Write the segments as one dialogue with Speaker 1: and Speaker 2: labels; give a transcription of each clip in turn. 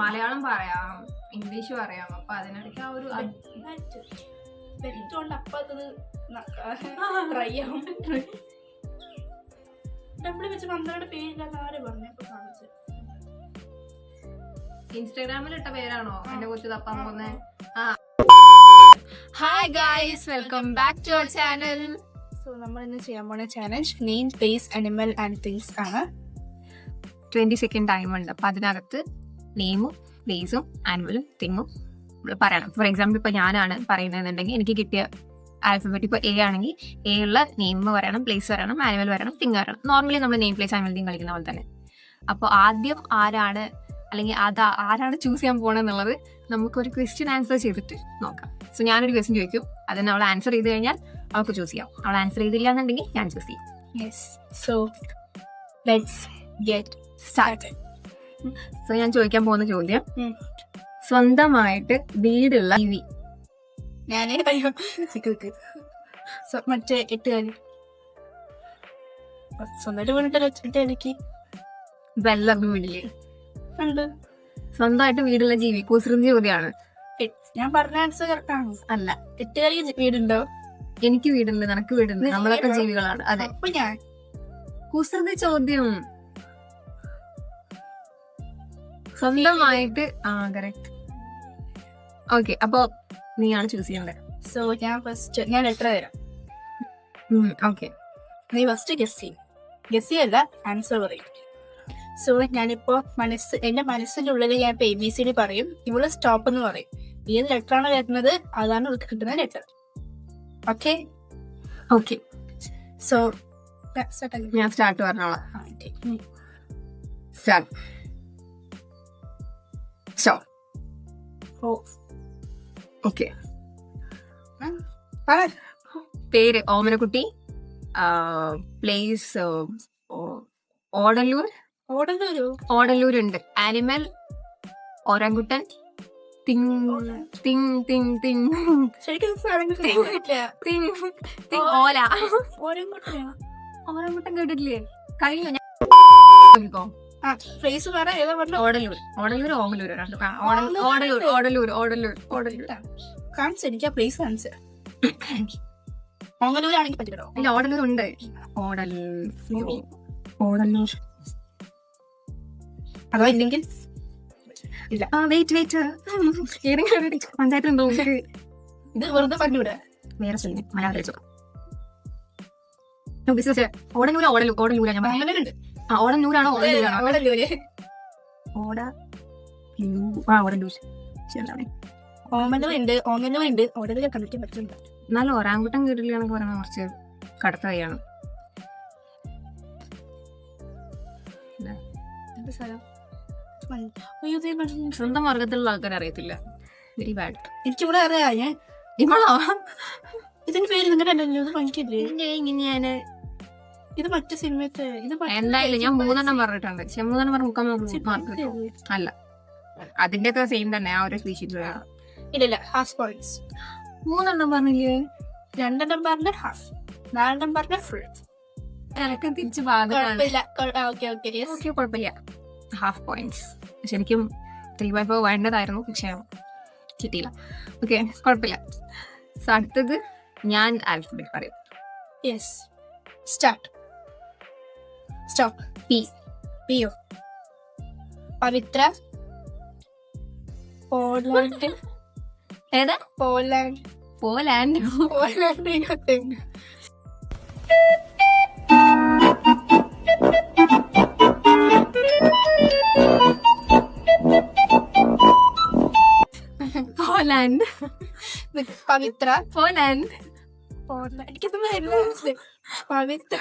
Speaker 1: മലയാളം പറയാം, ഇംഗ്ലീഷ് പറയാം. അപ്പൊ അതിനിടയ്ക്ക് ആ ഒരു ഇൻസ്റ്റാഗ്രാമിൽ ഇട്ട പേരാണോ എന്റെ കൊച്ചു തപ്പാൻ പോകുന്നത്? Hi guys, welcome back to our channel.
Speaker 2: So നമ്മൾ ഇന്ന് ചെയ്യാൻ പോണ challenge name place animal and things ആണ്.
Speaker 1: 20 സെക്കൻഡ് ടൈം ഉണ്ട്. അപ്പൊ അതിനകത്ത് നെയിമും പ്ലേസും ആനിമലും തിങ്ങും പറയണം. ഫോർ എക്സാമ്പിൾ ഇപ്പൊ ഞാനാണ് പറയുന്നതെന്നുണ്ടെങ്കിൽ എനിക്ക് കിട്ടിയ ആൽഫബറ്റ് ഇപ്പൊ എ ആണെങ്കിൽ എ ഉള്ള നെയിം പറയണം, പ്ലേസ് പറയണം, ആനിമൽ പറയണം, തിങ് പറയണം. നോർമലി നമ്മൾ നെയിം പ്ലേസ് ആനിമൽ തിങ് കളിക്കുന്ന പോലെ തന്നെ. അപ്പോൾ ആദ്യം ആരാണ് അല്ലെങ്കിൽ ആരാണ് ചൂസ് ചെയ്യാൻ പോകണമെന്നുള്ളത് നമുക്കൊരു ക്വസ്റ്റ്യൻ ആൻസർ ചെയ്തിട്ട് നോക്കാം. സോ ഞാനൊരു ക്വസ്റ്റ്യൻ ചോദിക്കും, അതിന് അവൾ ആൻസർ ചെയ്ത് കഴിഞ്ഞാൽ അവൾക്ക് ചൂസ് ചെയ്യാം. അവൾ ആൻസർ ചെയ്തില്ല എന്നുണ്ടെങ്കിൽ ഞാൻ ചൂസ് ചെയ്യും.
Speaker 2: Yes, so let's get started.
Speaker 1: So ഞാൻ ചോദിക്കാൻ പോകുന്ന ചോദ്യം, സ്വന്തമായിട്ട് വീടുള്ള ജീവി.
Speaker 2: ഞാനേ പറയും മറ്റേ എട്ടുകാലി. സ്വന്തമായിട്ട് വീണിട്ട് വെച്ചിട്ട് എനിക്ക്
Speaker 1: വെള്ളം വീടില്ലേ
Speaker 2: ഉണ്ട്.
Speaker 1: സ്വന്തമായിട്ട് വീടുള്ള ജീവി കുസൃതി ചോദ്യമാണ്.
Speaker 2: ഞാൻ പറഞ്ഞ ആൻസർ കറക്റ്റ് ആണ്.
Speaker 1: അല്ല,
Speaker 2: എട്ടുകാലി വീടുണ്ടോ?
Speaker 1: എനിക്ക് വീടുണ്ട്, നിനക്ക് വീടുണ്ട്, നമ്മളൊക്കെ ജീവികളാണ്. അതെ,
Speaker 2: അപ്പൊ ഞാൻ
Speaker 1: കുസൃതി ചോദ്യം. സ്വന്തമായിട്ട് കറക്റ്റ്. ഓക്കെ, അപ്പൊ നീയാണ് ചൂസ് ചെയ്യണ്ടേ.
Speaker 2: സോ ഞാൻ എത്ര തരാം.
Speaker 1: ഓക്കെ,
Speaker 2: നീ ഫസ്റ്റ് ഗസ് ചെയ്യല്ല, ആൻസർ പറയും. സോ ഞാനിപ്പോ എന്റെ മനസ്സിന്റെ ഉള്ളിൽ ഞാൻ ഇപ്പൊ ABCD പറയും, ഇവള് സ്റ്റോപ്പ് എന്ന് പറയും. ഏത് ലെറ്റർ ആണ് വരുന്നത് അതാണ് ഇവൾക്ക് കിട്ടുന്ന ലെറ്റർ. Okay
Speaker 1: okay.
Speaker 2: സോ
Speaker 1: ഞാൻ സ്റ്റാർട്ട് പറഞ്ഞോളാം. സ്റ്റാർട്ട്. ഓക്കെ. പേര് ഓമനക്കുട്ടി. പ്ലേസ് ഓടല്ലൂർ. ഓടല്ലൂരുണ്ട്. ആനിമൽ ഓറങ്കുട്ടൻ. ഓല. ഓറങ്കുട്ടൻ കേട്ടിട്ടില്ലേ? കഴിഞ്ഞ
Speaker 2: പ്ലേസ് പറ, ഏതാ പറഞ്ഞ?
Speaker 1: ഓടല്ലൂർ. ഓടല്ലൂർ ഓമലൂർ. ഓടല്ലൂർ ഓടല്ലൂർ ഓടല്ലൂർ ഓടല്ലൂർ
Speaker 2: കാണിച്ചു. എനിക്ക് ആ പ്ലേസ് കാണിച്ചു. ഓങ്ങലൂരാണെങ്കിൽ പറ്റില്ലോ.
Speaker 1: ഇല്ല, ഓടല്ലൂർ ഉണ്ട്. ഓടല്ലൂർ
Speaker 2: അതോ ഇല്ലെങ്കിൽ ഇല്ല.
Speaker 1: വെയിറ്റ് ഏതെങ്കിലും പഞ്ചായത്തിലുണ്ടോ?
Speaker 2: ഇത് വെറുതെ പറഞ്ഞൂടെ?
Speaker 1: വേറെ സ്ഥലം മലയാളം കഴിച്ചോ. ഓടല്ലൂർ ഓടല്ലൂരാ ഞാൻ പറഞ്ഞത്. ഓടന്നൂരാണോ ഓടല്ലൂരാണോ?
Speaker 2: ഓടല്ലൂര്.
Speaker 1: ഓടല്ലൂർ.
Speaker 2: ഓമലൂരുണ്ട്, ഓങ്ങലൂരുണ്ട്, ഓടല്ലൂർ കണ്ടിട്ട് പറ്റുന്നുണ്ട്.
Speaker 1: എന്നാലും ഒരാങ്കുട്ടൻ കേട്ടില്ലാന്നൊക്കെ പറയുന്നത് കുറച്ച് കടുത്ത കൈയാണ്. സ്വന്തം വർഗത്തിലുള്ള ആൾക്കാരെ അറിയത്തില്ല. Very bad.
Speaker 2: എനിക്കിവിടെ അറിയാം. ഞാൻ
Speaker 1: ഇവളോ?
Speaker 2: ഇതിന്റെ പേര് നിങ്ങളുടെ ഭയങ്കരല്ലേ?
Speaker 1: ഇങ്ങനെയാണ്.
Speaker 2: ഇത് മറ്റു സിനിമത്തെ.
Speaker 1: എന്തായാലും ഞാൻ 3 പറഞ്ഞിട്ടുണ്ട്. 3 പറഞ്ഞ മാർക്ക് അല്ല, അതിന്റെ ഒക്കെ സെയിം തന്നെ. ആ ഒരു സ്പീഷീസ്
Speaker 2: ഇല്ല, ഹാഫ് പോയിന്റ്സ്.
Speaker 1: 3 പറഞ്ഞില്ലേ?
Speaker 2: 2 പറഞ്ഞ ഹാഫ്, 4 പറഞ്ഞ ഫുൾ.
Speaker 1: എനക്ക് തിരിച്ച് കുഴപ്പമില്ല. Half points. ശരിക്കും 3/4 വേണ്ടതായിരുന്നു, പക്ഷെ കിട്ടിയില്ല. ഓക്കെ, കുഴപ്പമില്ല. സോ അടുത്തത് ഞാൻ ആൽഫബറ്റ് പറയും.
Speaker 2: Yes, start. സ്റ്റോപ്പ്. പിയോ. പവിത്ര. പോലാൻഡ്.
Speaker 1: ഏതാ?
Speaker 2: പോലാൻഡ്.
Speaker 1: പോലാൻഡ്.
Speaker 2: പവിത്ര.
Speaker 1: പോലാൻഡ്.
Speaker 2: എനിക്കത് മനസ്സിലായി. പവിത്ര.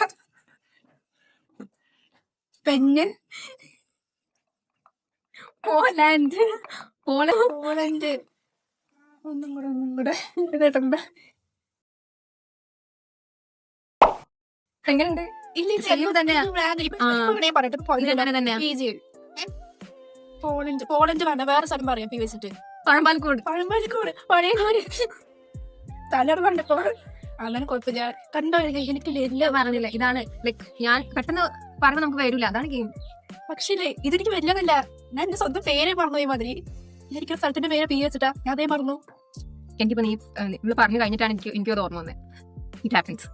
Speaker 2: പെണ്ണ്.
Speaker 1: പോലാൻഡ്.
Speaker 2: പോളണ്ട്. ഒന്നും കൂടെ എങ്ങനെയുണ്ട്? പോളണ്ട് വേണ്ട, വേറെ സ്ഥലം പറയാം. വെച്ചിട്ട്
Speaker 1: പഴമ്പാലക്കോട്.
Speaker 2: പഴയ തലയുടെ കണ്ടപ്പോ അങ്ങനെ കുഴപ്പമില്ല. കണ്ടോ? എനിക്കില്ല,
Speaker 1: പറഞ്ഞില്ല. ഇതാണ് ലൈക്ക് ഞാൻ പെട്ടെന്ന് പറയുമ്പോൾ നമുക്ക് വരില്ല, അതാണ് ഗെയിം.
Speaker 2: പക്ഷേ ഇതെനിക്ക് വരില്ലെന്നല്ല, ഞാൻ എന്റെ സ്വന്തം പേരെ മറന്നു മാതിരി. എനിക്ക് സ്ഥലത്തിന്റെ പേര് പി വെച്ചിട്ടാ ഞാൻ അതേ മറന്നു.
Speaker 1: എനിക്കിപ്പോ നീ ഇവിടെ പറഞ്ഞു കഴിഞ്ഞിട്ടാണ് എനിക്കത് ഓർമ്മ വന്നത്. It happens.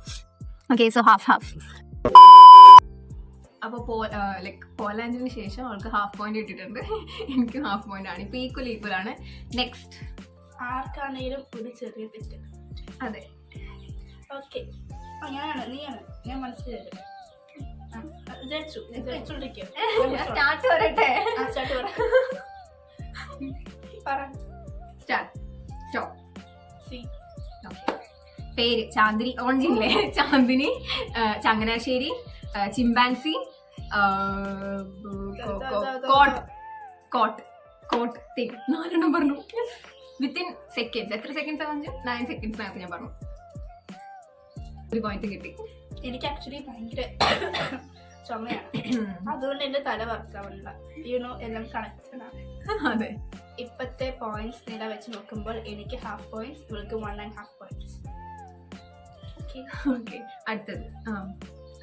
Speaker 1: Okay, so half. അപ്പോൾ പോലാൻഡിന് ശേഷം അവൾക്ക് ഹാഫ് പോയിന്റ് കിട്ടിയിട്ടുണ്ട്. എനിക്ക് ഹാഫ് പോയിന്റ് ആണ്. ഇപ്പൊ ഈക്വൽ ആണ്. നെക്സ്റ്റ്
Speaker 2: ആർക്കാണേലും ഒരു ചെറിയ തെറ്റ്.
Speaker 1: അതെ,
Speaker 2: ഓക്കെ. നീയാണ് ഞാൻ മനസ്സിലായത്.
Speaker 1: സ്റ്റാർട്ട് വരട്ടെ. പേര് ചാന്ദിനി. ഓൺജില്ലേ? Chandini, Changanassery, chimpanzee, coat thing. 4 പറഞ്ഞു വിത്തിൻ സെക്കൻഡ്സ്. എത്ര സെക്കൻഡ്സ് ആണ്? 9 സെക്കൻഡ്സിനകത്ത് ഞാൻ പറഞ്ഞു. ഒരു പോയിന്റ് കിട്ടി.
Speaker 2: എനിക്ക് ആക്ച്വലി ഭയങ്കര ചുമയാണ്, അതുകൊണ്ട് എന്റെ തല വർക്കാവില്ല. യുനോ, എല്ലാം കണക്റ്റഡ് ആണ്.
Speaker 1: അതെ,
Speaker 2: ഇപ്പത്തെ പോയിന്റ്സ് നില വെച്ച് നോക്കുമ്പോൾ എനിക്ക് ഹാഫ് പോയിന്റ്സ്, ഇവൾക്ക് 1.5 പോയിന്റ്സ്.
Speaker 1: ഓക്കെ, അടുത്തത്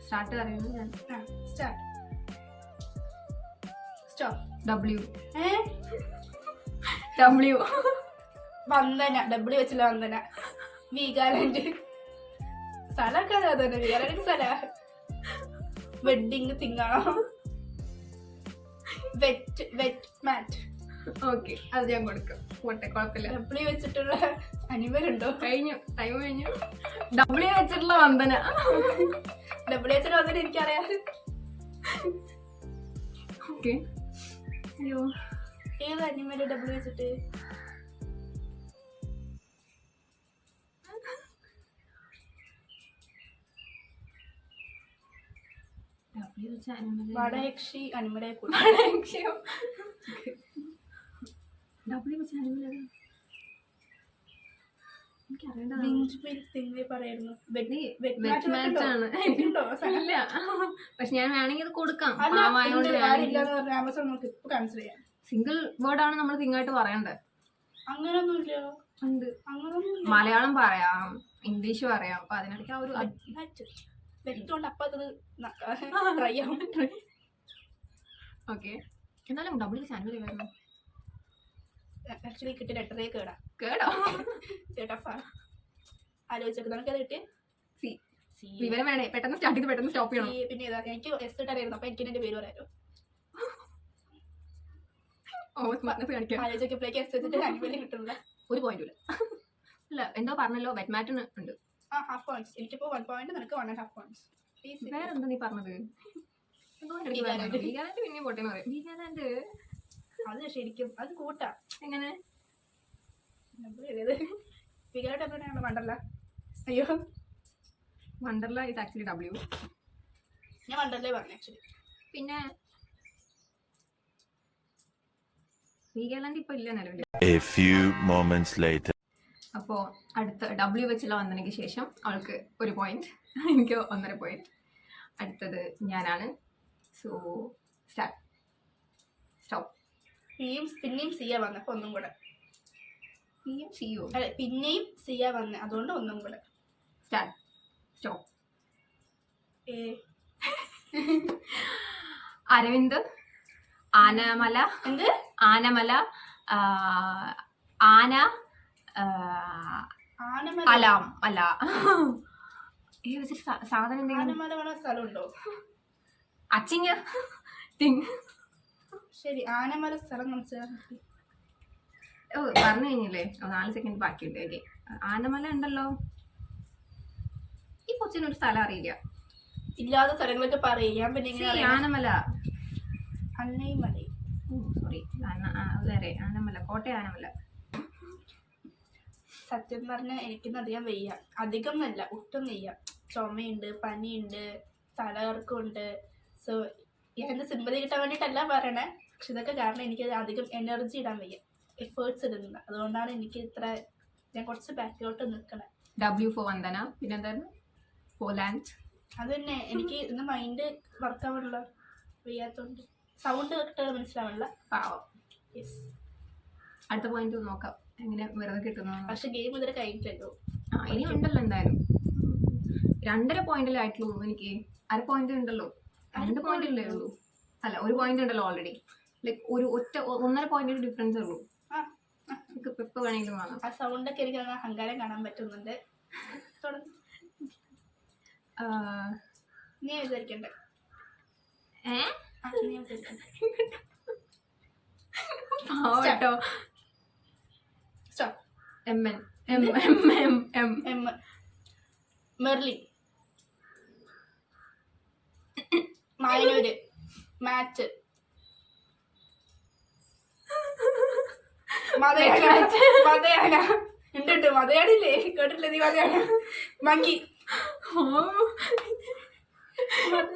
Speaker 1: സ്റ്റാർട്ട് പറയുന്നത് ഞാൻ. ഡബ്ല്യു.
Speaker 2: വന്ദന. ഡബ്ല്യു വെച്ചില്ല വന്ദന. വീഗാലാൻഡ്. സ്ഥലമൊക്കെ തന്നെ. വീഗാലാൻഡ് സ്ഥല. വെഡിങ് തിങ്ങാണോ? വെറ്റ് മാറ്റ്.
Speaker 1: ഓക്കെ, അത് ഞാൻ കൊടുക്കും. പോട്ടെ, കുഴപ്പമില്ല.
Speaker 2: ഡബ്ല്യു വെച്ചിട്ടുള്ള അനിമൽ ഉണ്ടോ?
Speaker 1: കഴിഞ്ഞു, ടൈം കഴിഞ്ഞു. ഡബ്ല്യു വെച്ചിട്ടുള്ള വന്ദന.
Speaker 2: ഡബ്ല്യു വെച്ചിട്ടുള്ള വന്ദന എനിക്കറിയാം.
Speaker 1: ഓക്കെ, അയ്യോ,
Speaker 2: ഏത് അനിമല് ഡബ്ല്യു വെച്ചിട്ട്? വടയക്ഷി അനിമലെ.
Speaker 1: പക്ഷെ ഞാൻ വേണമെങ്കിൽ അത് കൊടുക്കാം. സിംഗിൾ വേർഡ് ആണ് നമ്മൾ തിങ്ങായിട്ട് പറയണ്ടേ.
Speaker 2: അങ്ങനൊന്നുമില്ല.
Speaker 1: മലയാളം പറയാം, ഇംഗ്ലീഷ് പറയാം. അപ്പൊ അതിനിടയ്ക്ക് ആ ഒരു ഓക്കെ. എന്നാലും ഡബിൾ ചാനൽ വരുന്നു.
Speaker 2: ആക്ച്വലി കിട്ടിയ ലെറ്ററേ
Speaker 1: കേടോ
Speaker 2: ആലോചിച്ചത് നമുക്കത് കിട്ടിയ
Speaker 1: വിവരം വേണേ. പെട്ടെന്ന് സ്റ്റാർട്ട് ചെയ്ത് പെട്ടെന്ന് സ്റ്റോപ്പ് ചെയ്യണം.
Speaker 2: പിന്നെ എനിക്ക് എസ് ഇട്ടായിരുന്നു. അപ്പൊ എനിക്ക് എന്റെ പേര് പറയാലോ. ആലോചിച്ചപ്പോഴേക്ക് എസ് വെച്ചിട്ട് അനിമല് കിട്ടുന്നില്ല.
Speaker 1: ഒരു പോയിന്റ് ഇല്ല. അല്ല, എന്തോ പറഞ്ഞല്ലോ, വെറ്റ്മാറ്റിന് ഉണ്ട്.
Speaker 2: Half points. എനിക്കിപ്പോ 1 പോയിന്റ്, നിനക്ക് 1.5 പോയിന്റ്സ്.
Speaker 1: വേറെന്താ നീ പറഞ്ഞത്? പിന്നെ പോട്ടെന്ന് പറയും. വീഗാലാൻഡ്
Speaker 2: അത് ശരിക്കും അത് കൂട്ടാ.
Speaker 1: എങ്ങനെ?
Speaker 2: വീഗാലാൻഡ് എപ്പോഴാണ്? വണ്ടർല. അയ്യോ,
Speaker 1: വണ്ടർല ഇസ് ആക്ച്വലി ഡബ്ല്യു.
Speaker 2: ഞാൻ വണ്ടർലേ പറഞ്ഞു ആക്ച്വലി.
Speaker 1: പിന്നെ വീഗാലാൻഡ് ഇപ്പൊ ഇല്ല നിലവിൽ.
Speaker 3: A few moments later.
Speaker 1: അപ്പോൾ അടുത്ത ഡബ്ല്യു വെച്ചുള്ള വന്നതിന് ശേഷം അവൾക്ക് 1 പോയിന്റ്, എനിക്ക് 1.5 പോയിന്റ്. അടുത്തത് ഞാനാണ്. So stop.
Speaker 2: പിന്നെയും സിയ വന്ന. അപ്പൊ ഒന്നും കൂടെ.
Speaker 1: അതെ,
Speaker 2: പിന്നെയും സിയ വന്ന, അതുകൊണ്ട് ഒന്നും കൂടെ.
Speaker 1: സ്റ്റോപ്പ്.
Speaker 2: അരവിന്ദ്.
Speaker 1: ആനമല.
Speaker 2: എന്ത്?
Speaker 1: ആനമല. ആന. അലാം അല്ല. സാധനം എന്തെങ്കിലും
Speaker 2: സ്ഥലമുണ്ടോ?
Speaker 1: അച്ചിങ്ങ തിങ്.
Speaker 2: ശരി, ആനമല സ്ഥലം മനസ്സിലാക്കി.
Speaker 1: ഓ, പറഞ്ഞു കഴിഞ്ഞില്ലേ? 4 സെക്കൻഡ് ബാക്കിയുണ്ട്. ഓക്കെ, ആനമല ഉണ്ടല്ലോ. ഈ കൊച്ചിനൊരു സ്ഥലം അറിയില്ല.
Speaker 2: ഇല്ലാത്ത സ്ഥലങ്ങളൊക്കെ പറയാം. പിന്നെ
Speaker 1: ആനമല.
Speaker 2: അന്നൈമല.
Speaker 1: സോറി, വേറെ ആനമല. കോട്ടയം ആനമല.
Speaker 2: സത്യം പറഞ്ഞാൽ എനിക്കൊന്നും അധികം വയ്യ. അധികം എന്നല്ല, ഒട്ടും വയ്യ. ചുമയുണ്ട്, പനിയുണ്ട്, തലകറക്കമുണ്ട്. സോ എൻ്റെ സിമ്പതി കിട്ടാൻ വേണ്ടിയിട്ടല്ല പറയണേ. പക്ഷെ ഇതൊക്കെ കാരണം എനിക്ക് അധികം എനർജി ഇടാൻ വയ്യ, എഫേർട്സ് ഇടുന്നില്ല. അതുകൊണ്ടാണ് എനിക്ക് ഞാൻ കുറച്ച് ബാക്കിലോട്ട് നിൽക്കണേ.
Speaker 1: W for Vandana. പിന്നെന്തായിരുന്നു? പോലാൻഡ്.
Speaker 2: അത് തന്നെ. എനിക്ക് ഇന്ന് മൈൻഡ് വർക്കാവുള്ള വയ്യാത്തോണ്ട് സൗണ്ട് കേട്ടിട്ട് മനസ്സിലാവില്ല.
Speaker 1: പാവം. യെസ്. അടുത്ത പോയിന്റ് നോക്കാം എങ്ങനെ വെറുതെ കിട്ടുന്നു.
Speaker 2: പക്ഷെ ഗെയിം ഇതുവരെ കഴിഞ്ഞില്ലല്ലോ.
Speaker 1: ഇനി ഉണ്ടല്ലോ എന്തായാലും. 2.5 പോയിന്റിലായിട്ടുള്ളൂ. എനിക്ക് 1/2 പോയിന്റ് ഉണ്ടല്ലോ. 2 പോയിന്റ് അല്ലേ ഉള്ളൂ? അല്ല, 1 പോയിന്റ് ഉണ്ടല്ലോ ഓൾറെഡി. ലൈക്ക് ഒരു 1.5 പോയിന്റ് ഡിഫറൻസ് ഉള്ളൂ. നമുക്ക് ഇപ്പൊ വേണമെങ്കിലും വാങ്ങാം.
Speaker 2: ആ സൗണ്ട് ഒക്കെ എനിക്ക് അഹങ്കാരം കാണാൻ പറ്റുന്നുണ്ട്. നീ വിചാരിക്കണ്ടേ?
Speaker 1: കേട്ടോ
Speaker 2: മെർലിൻ, മായനൂര്, മാറ്റ്, മതയാന ഉണ്ട്. മതയാണില്ലേ? കേട്ടിട്ടില്ല നീ? മതയാന, മങ്കി,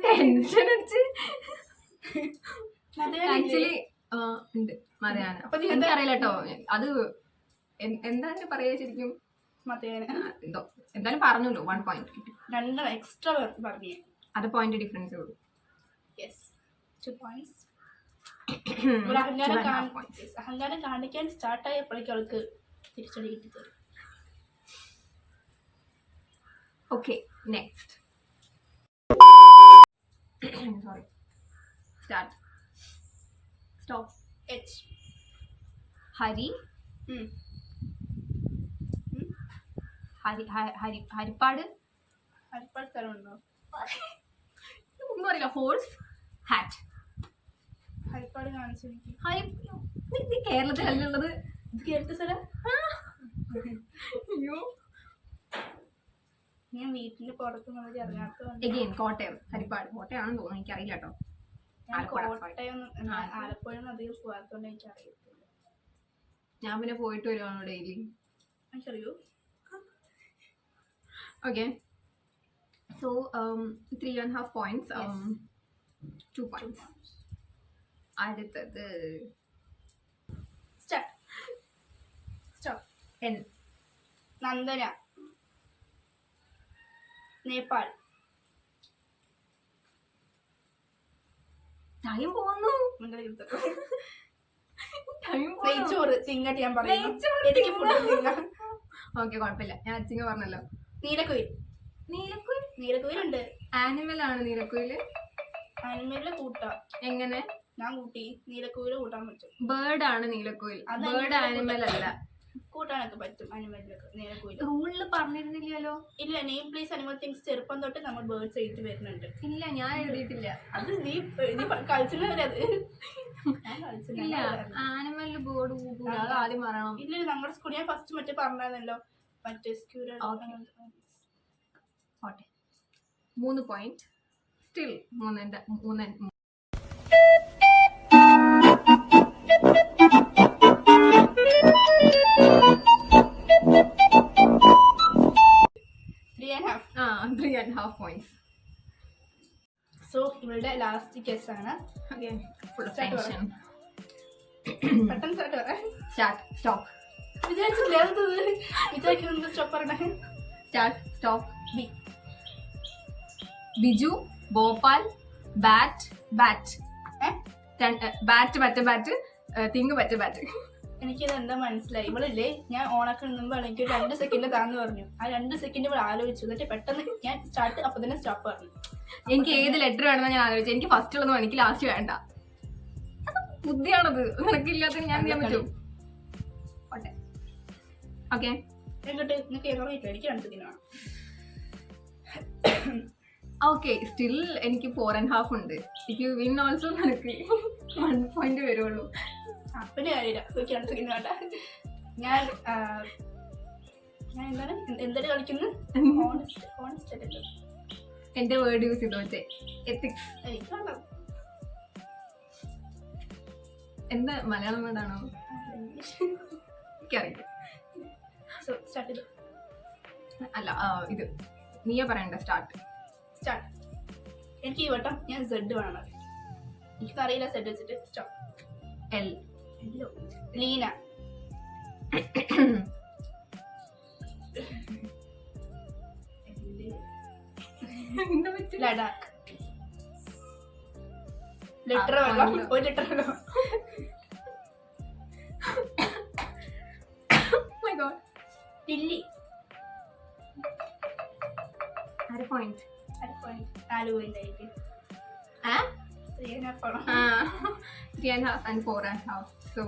Speaker 1: ടെൻഷൻ അടിച്ച്. ആക്ച്വലി ഉണ്ട് മതയാണ്.
Speaker 2: അപ്പൊ
Speaker 1: എനിക്കറിയില്ല കേട്ടോ അത് എന്താ പറയാ ശരിക്കും.
Speaker 2: മതയാന
Speaker 1: എന്തോ എന്തായാലും പറഞ്ഞല്ലോ. 1 പോയിന്റ് കിട്ടി.
Speaker 2: 2 എക്സ്ട്രാ പറഞ്ഞു.
Speaker 1: അത് പോയിന്റ് ഡിഫറൻസ് ഉള്ളൂ.
Speaker 2: Yes, 2 points. അഹങ്കാരം കാണിക്കാൻ സ്റ്റാർട്ടായപ്പോഴേക്കും അവൾക്ക് തിരിച്ചടി കിട്ടി തരും.
Speaker 1: Okay, next. Sorry, start. Stop.
Speaker 2: H.
Speaker 1: Hari, Haripad.
Speaker 2: Haripad സ്ഥലമുണ്ടോ?
Speaker 1: ഒന്നും അറിയില്ല. Horse, hat.
Speaker 2: ഹരിപ്പാട് കാണിച്ചു എനിക്ക്.
Speaker 1: കേരളത്തിലല്ലുള്ളത്.
Speaker 2: കേരള സ്ഥലം.
Speaker 1: അയ്യോ,
Speaker 2: ഞാൻ വീട്ടിന്റെ പുറത്ത് നമുക്ക് ഇറങ്ങാത്ത.
Speaker 1: എഗെയിൻ കോട്ടയം. ഹരിപ്പാട് കോട്ടയാണെന്ന് തോന്നുന്നു, എനിക്കറിയില്ല കേട്ടോ.
Speaker 2: കോട്ടയം ആലപ്പുഴ അധികം പോകാത്തോണ്ട് എനിക്ക് അറിയത്തില്ല.
Speaker 1: ഞാൻ പിന്നെ പോയിട്ട് വരുവാണോ ഡെയിലി?
Speaker 2: എനിക്കറിയോ?
Speaker 1: Okay, so 3.5 points. 2 points. അടുത്തത് എൻ.
Speaker 2: നന്ദന, നേപ്പാൾ.
Speaker 1: ടൈം പോകുന്നു.
Speaker 2: നെയ്ച്ചോറ്, തിങ്ങട്ട് ഞാൻ പറയുന്നു. എനിക്ക് ഫുഡ്.
Speaker 1: ഓക്കെ, കുഴപ്പമില്ല. ഞാൻ അച്ചിങ്ങ പറഞ്ഞല്ലോ.
Speaker 2: നീലക്കുയിൽ. നീലക്കുയിലുണ്ട്.
Speaker 1: ആനിമൽ ആണ് നീലക്കുയില്.
Speaker 2: ആനിമലിലെ കൂട്ടാ.
Speaker 1: എങ്ങനെ?
Speaker 2: ഞാൻ കൂട്ടി. നീലക്കുയില് കൂട്ടാൻ പറ്റും.
Speaker 1: ബേർഡ് ആണ് നീലക്കുയിൽ. ബേർഡ് ആനിമൽ അല്ല.
Speaker 2: കൂട്ടാനൊക്കെ പറ്റും ആനിമലിലൊക്കെ. നീലക്കുയിൽ
Speaker 1: റൂളില് പറഞ്ഞിരുന്നില്ലല്ലോ.
Speaker 2: ഇല്ല, നെയിം പ്ലേസ് അനിമൽ തിങ്സ് ചെറുപ്പം തൊട്ട് നമ്മൾ ബേർഡ്സ് എഴുതി വരുന്നുണ്ട്.
Speaker 1: ഇല്ല, ഞാൻ എഴുതിയിട്ടില്ല.
Speaker 2: അത് നീ കളിച്ചില്ലവരത്.
Speaker 1: ഇല്ല, ആനിമലില് ബേർഡ് കൂട്ടൂല. അത് ആദ്യം പറയണം.
Speaker 2: ഇല്ല, നമ്മുടെ സ്കൂളിൽ ഞാൻ ഫസ്റ്റ് മറ്റേ പറഞ്ഞല്ലോ. മറ്റേ
Speaker 1: 3 പോയിന്റ്. സ്റ്റിൽ 3.
Speaker 2: ആ,
Speaker 1: 3.5 points.
Speaker 2: സോ ഇവളുടെ ലാസ്റ്റ് ഗെസ് ആണ്. പെട്ടെന്ന്
Speaker 1: സ്റ്റാർട്ട്. സ്റ്റോപ്പ്.
Speaker 2: വിചാരിച്ചില്ലേ? വിചാരിക്കുന്നത് സ്റ്റോപ്പ് പറഞ്ഞേ.
Speaker 1: Start. Stop. Biju, Bhopal, bat. മറ്റേ ബാറ്റ്, തിങ് മറ്റേ ബാറ്റ്.
Speaker 2: എനിക്കത് എന്താ മനസ്സിലായി. ഇവളില്ലേ, ഞാൻ ഓണൊക്കെ നിന്നുമ്പോ എനിക്ക് 2 സെക്കൻഡ് താന്ന് പറഞ്ഞു. ആ 2 സെക്കൻഡ് ഇവിടെ ആലോചിച്ചു. എന്നിട്ട് പെട്ടെന്ന് ഞാൻ സ്റ്റാർട്ട്, അപ്പൊ തന്നെ സ്റ്റോപ്പ് പറഞ്ഞു.
Speaker 1: എനിക്ക് ഏത് ലെറ്റർ വേണമെന്ന് ഞാൻ ആലോചിച്ചു. എനിക്ക് ഫസ്റ്റ് ഉള്ളതും എനിക്ക് ലാസ്റ്റ് വേണ്ട. ബുദ്ധിയാണത്. നിനക്കില്ലാത്തതിന് ഞാൻ ചെയ്യാൻ പറ്റും. ഓക്കെ,
Speaker 2: എങ്ങോട്ട് നിനക്ക് അറിയില്ല. എനിക്ക് 2 സെക്കൻഡ് വേണം.
Speaker 1: ഓക്കെ, സ്റ്റിൽ എനിക്ക് 4.5 ഉണ്ട്. ഇഫ് യു വിൻ ഓൾസോ നിനക്ക് 1 പോയിന്റ് വരുള്ളൂ.
Speaker 2: പിന്നെ കാര്യമില്ല, 2 സെക്കൻഡ് വേണ്ട. ഞാൻ എന്താണ് എന്തൊരു കളിക്കുന്നത്?
Speaker 1: എന്റെ വേർഡ് യൂസ് ചെയ്തോ. എത്തിക്സ്.
Speaker 2: എനിക്ക് വേണ്ട.
Speaker 1: എന്താ മലയാളം വേർഡാണോ? എനിക്കറിയില്ല. അല്ല, ഇത് നീയാ പറയണ്ട. സ്റ്റാർട്ട്.
Speaker 2: എനിക്ക് ഈ വട്ടം ഞാൻ സെഡ് വേണം. എനിക്കറിയില്ല സെഡ് വെച്ചിട്ട്. Stop.
Speaker 1: L.
Speaker 2: Leena, Ladakh. Litre വെള്ളം, 1 ലിറ്റർ വെള്ളം. ടില്ലി.
Speaker 1: 1 പോയിന്റ്.
Speaker 2: 4 പോയിന്റ് ആയിരിക്കും.
Speaker 1: 3.5 and 4.5. So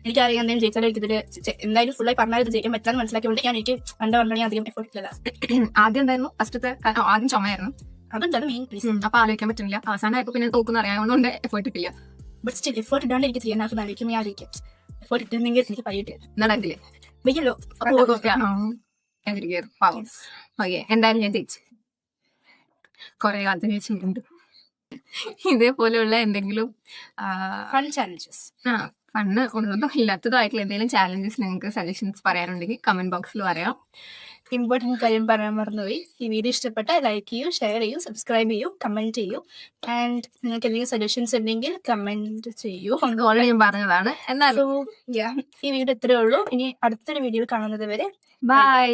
Speaker 2: എനിക്കറിയാം എന്തെങ്കിലും ജയിച്ചാലും എനിക്കിതില് എന്തായാലും ഫുള്ളായി പറഞ്ഞാൽ ഇത് ജയിക്കാൻ പറ്റാന്ന് മനസ്സിലാക്കിയോണ്ട് എനിക്ക് എന്താ പറഞ്ഞാൽ അധികം എഫോർട്ട് ഇല്ല.
Speaker 1: ആദ്യം എന്തായിരുന്നു ഫസ്റ്റത്തെ ആദ്യം ചുമയായിരുന്നു.
Speaker 2: അതെന്താണ് മെയിൻ റീസൺ.
Speaker 1: അപ്പൊ ആലോചിക്കാൻ പറ്റുന്നില്ല. അവസാനമായപ്പോ പിന്നെ നോക്കുന്ന അറിയാവുന്നതുകൊണ്ട് എഫേർട്ട് ഇട്ടില്ല.
Speaker 2: ബട്ട് സ്റ്റിൽ എഫോർട്ട് ഇടാണ്ട് എനിക്ക് 3.5 ആയിരിക്കും. ഞാൻ ആലോചിക്കാം എഫോർട്ട് ഇട്ടിരുന്നെങ്കിൽ എനിക്ക് പയ്യിട്ട്
Speaker 1: നടന്നില്ലേ?
Speaker 2: വയ്യല്ലോ.
Speaker 1: ഓക്കെ, എന്തായാലും ഞാൻ ജയിച്ചു. കുറെ കാലത്ത് ജയിച്ചിട്ടുണ്ട്. ഇതേപോലെയുള്ള എന്തെങ്കിലും
Speaker 2: ഫൺ ചാലഞ്ചസ്
Speaker 1: ഫണ്ണ് ഉള്ളതോ ഇല്ലാത്തതോ ആയിട്ടുള്ള എന്തെങ്കിലും ചാലഞ്ചസ് നിങ്ങൾക്ക് സജഷൻസ് പറയാനുണ്ടെങ്കിൽ കമന്റ് ബോക്സിൽ പറയാം.
Speaker 2: ഇമ്പോർട്ടൻറ്റ് കാര്യം പറയാൻ മറന്നുപോയി. ഈ വീഡിയോ ഇഷ്ടപ്പെട്ടാൽ ലൈക്ക് ചെയ്യൂ, ഷെയർ ചെയ്യൂ, സബ്സ്ക്രൈബ് ചെയ്യൂ, കമന്റ് ചെയ്യൂ. ആൻഡ് നിങ്ങൾക്ക് എന്തെങ്കിലും സജഷൻസ് ഉണ്ടെങ്കിൽ കമന്റ് ചെയ്യൂ.
Speaker 1: ഓൾറെഡി ഞാൻ പറഞ്ഞതാണ്. എന്നാലും
Speaker 2: ഈ വീഡിയോ ഇത്രയേ ഉള്ളൂ. ഇനി അടുത്തൊരു വീഡിയോ കാണുന്നത് വരെ
Speaker 1: ബൈ.